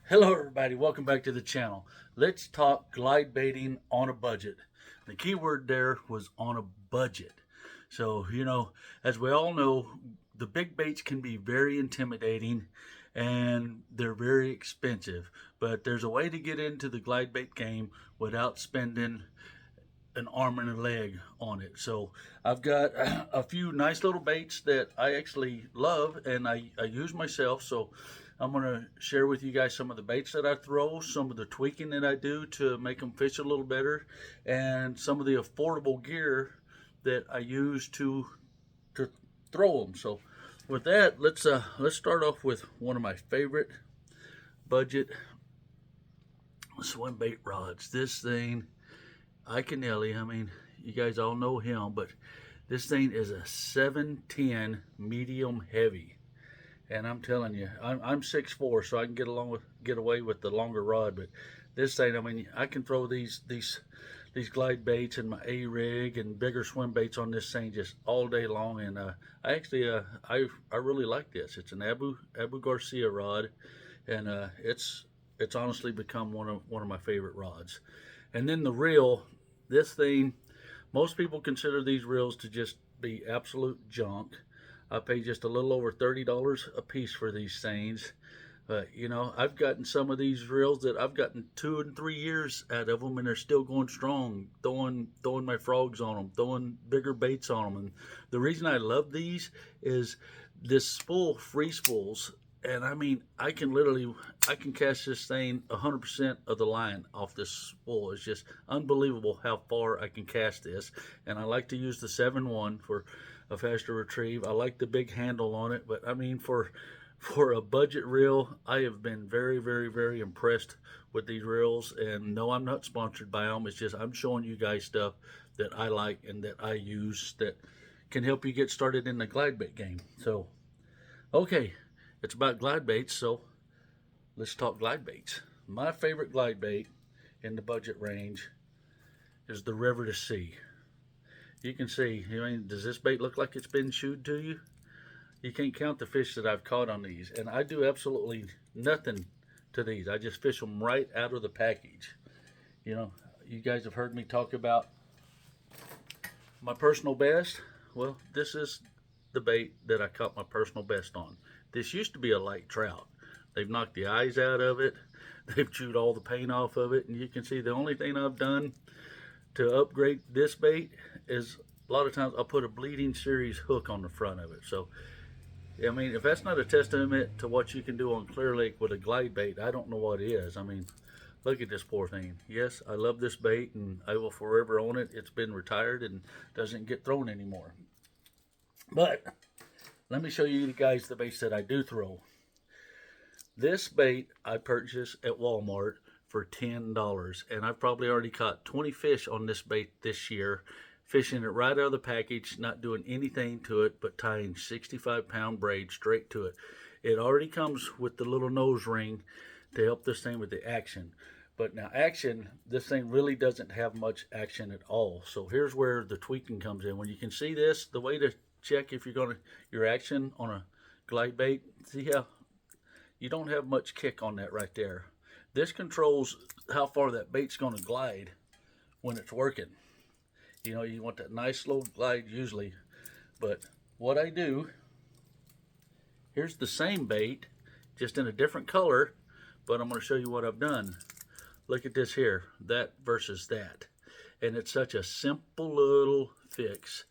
Hello everybody, welcome back to the channel. Let's talk glide baiting on a budget. The key word there was on a budget. So, as we all know, the big baits can be very intimidating and they're very expensive. But there's a way to get into the glide bait game without spending an arm and a leg on it. So I've got a few nice little baits that I actually love and I use myself. So I'm going to share with you guys some of the baits that I throw, some of the tweaking that I do to make them fish a little better, and some of the affordable gear that I use to throw them. So with that, let's start off with one of my favorite budget swim bait rods. This thing, Iaconelli, I mean, you guys all know him, but this thing is a 710 medium heavy. And I'm telling you, I'm 6'4", so I can get away with the longer rod. But this thing, I mean, I can throw these glide baits and my A rig and bigger swim baits on this thing just all day long. And I really like this. It's an Abu Garcia rod, and it's honestly become one of my favorite rods. And then the reel, this thing, most people consider these reels to just be absolute junk. I pay just a little over $30 a piece for these things. But I've gotten some of these reels that I've gotten 2 and 3 years out of them, and they're still going strong. Throwing my frogs on them, throwing bigger baits on them. And the reason I love these is this spool free spools. And I mean, I can cast this thing 100% of the line off this spool. It's just unbelievable how far I can cast this. And I like to use the 7-1 for a faster retrieve. I like the big handle on it, but I mean, for a budget reel, I have been very, very, very impressed with these reels. And no, I'm not sponsored by them. It's just I'm showing you guys stuff that I like and that I use that can help you get started in the glide bait game. So, okay. It's about glide baits, so let's talk glide baits. My favorite glide bait in the budget range is the river to sea. You can see, I mean, does this bait look like it's been chewed to you? You can't count the fish that I've caught on these, and I do absolutely nothing to these. I just fish them right out of the package. You guys have heard me talk about my personal best. Well, this is the bait that I caught my personal best on. This used to be a light trout. They've knocked the eyes out of it. They've chewed all the paint off of it. And you can see the only thing I've done to upgrade this bait is a lot of times I'll put a bleeding series hook on the front of it. So, I mean, if that's not a testament to what you can do on Clearlake with a glide bait, I don't know what is. I mean, look at this poor thing. Yes, I love this bait and I will forever own it. It's been retired and doesn't get thrown anymore. But let me show you guys the baits that I do throw. This bait I purchased at Walmart for $10, and I've probably already caught 20 fish on this bait this year, fishing it right out of the package, not doing anything to it but tying 65-pound braid straight to it. It already comes with the little nose ring to help this thing with the action. But now action, this thing really doesn't have much action at all. So here's where the tweaking comes in. When you can see this, the way to check if your action on a glide bait, see how you don't have much kick on that right there. This controls how far that bait's going to glide when it's working. You want that nice slow glide usually. But what I do, here's the same bait just in a different color, but I'm going to show you what I've done. Look at this here, that versus that. And it's such a simple little fix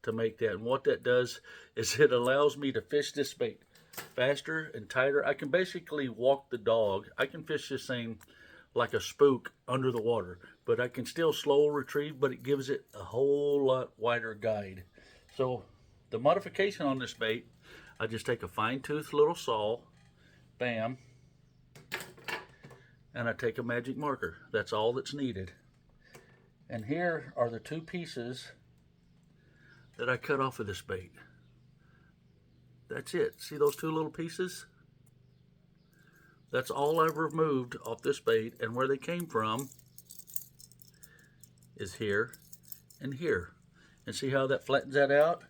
to make that. And what that does is it allows me to fish this bait faster and tighter. I can basically walk the dog. I can fish this thing like a spook under the water, but I can still slow retrieve, but it gives it a whole lot wider guide. So the modification on this bait, I just take a fine-tooth little saw, bam, and I take a magic marker. That's all that's needed. And here are the 2 pieces that I cut off of this bait. That's it. See those 2 little pieces? That's all I've removed off this bait, and where they came from is here and here. And see how that flattens that out?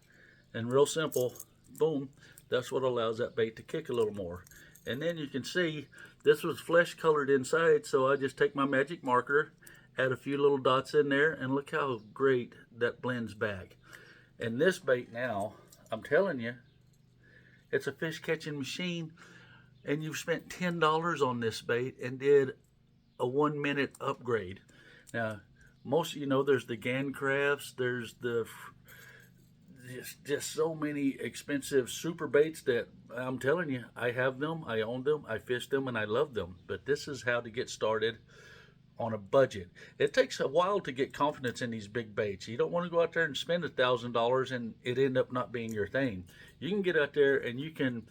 And real simple, boom, that's what allows that bait to kick a little more. And then you can see this was flesh colored inside, so I just take my magic marker, add a few little dots in there, and look how great that blends back. And this bait now, I'm telling you, it's a fish catching machine, and you've spent $10 on this bait and did a 1-minute upgrade. Now, most of you know there's the Gan Crafts, there's the just so many expensive super baits that I'm telling you, I have them, I own them, I fish them, and I love them. But this is how to get started on a budget. It takes a while to get confidence in these big baits. You don't want to go out there and spend $1,000 and it end up not being your thing. You can get out there and you can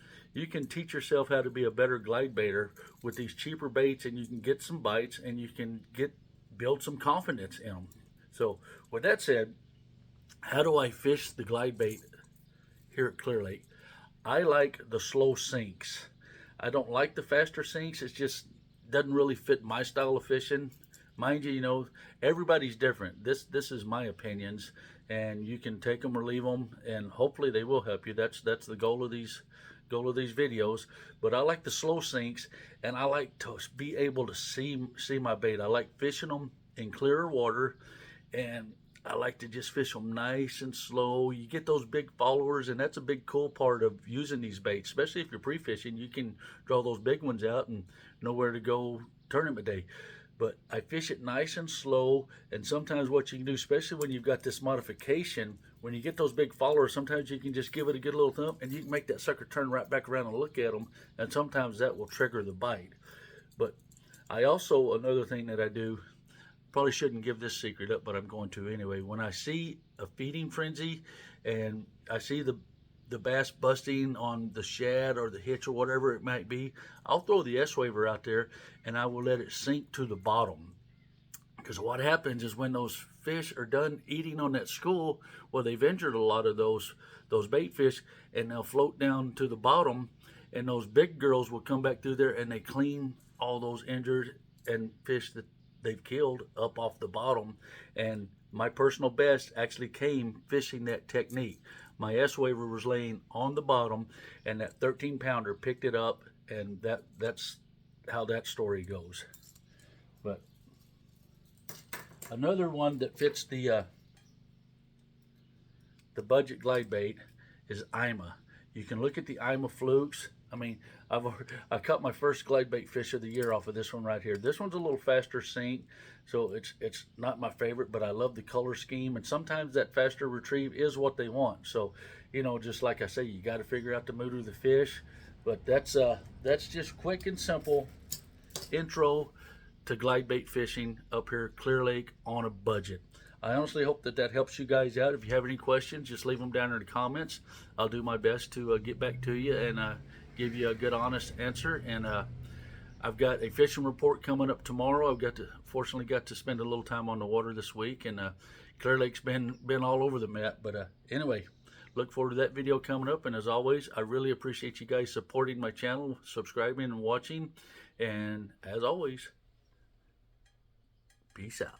teach yourself how to be a better glide baiter with these cheaper baits, and you can get some bites and you can build some confidence in them. So with that said, how do I fish the glide bait here at Clearlake? I like the slow sinks. I don't like the faster sinks. It just doesn't really fit my style of fishing. Mind you, everybody's different. This is my opinions, and you can take them or leave them, and hopefully they will help you. That's the goal of these videos. But I like the slow sinks, and I like to be able to see my bait. I like fishing them in clearer water, and I like to just fish them nice and slow. You get those big followers, and that's a big cool part of using these baits, especially if you're pre-fishing. You can draw those big ones out and know where to go tournament day. But I fish it nice and slow, and sometimes what you can do, especially when you've got this modification, when you get those big followers, sometimes you can just give it a good little thump, and you can make that sucker turn right back around and look at them, and sometimes that will trigger the bite. But I also, another thing that I do, probably shouldn't give this secret up, but I'm going to anyway. When I see a feeding frenzy and I see the bass busting on the shad or the hitch or whatever it might be, I'll throw the S-Waver out there and I will let it sink to the bottom. Because what happens is when those fish are done eating on that school, well, they've injured a lot of those bait fish, and they'll float down to the bottom, and those big girls will come back through there and they clean all those injured and fish that they've killed up off the bottom. And my personal best actually came fishing that technique. My S-Waver was laying on the bottom, and that 13-pounder picked it up, and that's how that story goes. But another one that fits the budget glide bait is IMA. You can look at the IMA flukes. I mean, I caught my first glide bait fish of the year off of this one right here. This one's a little faster sink, so it's not my favorite, but I love the color scheme, and sometimes that faster retrieve is what they want. So, just like I say, you got to figure out the mood of the fish. But that's just quick and simple intro to glide bait fishing up here at Clearlake on a budget. I honestly hope that helps you guys out. If you have any questions, just leave them down in the comments. I'll do my best to get back to you and give you a good, honest answer. And I've got a fishing report coming up tomorrow. Fortunately got to spend a little time on the water this week, and Clearlake's been all over the map. But anyway, look forward to that video coming up. And as always, I really appreciate you guys supporting my channel, subscribing and watching. And as always, peace out.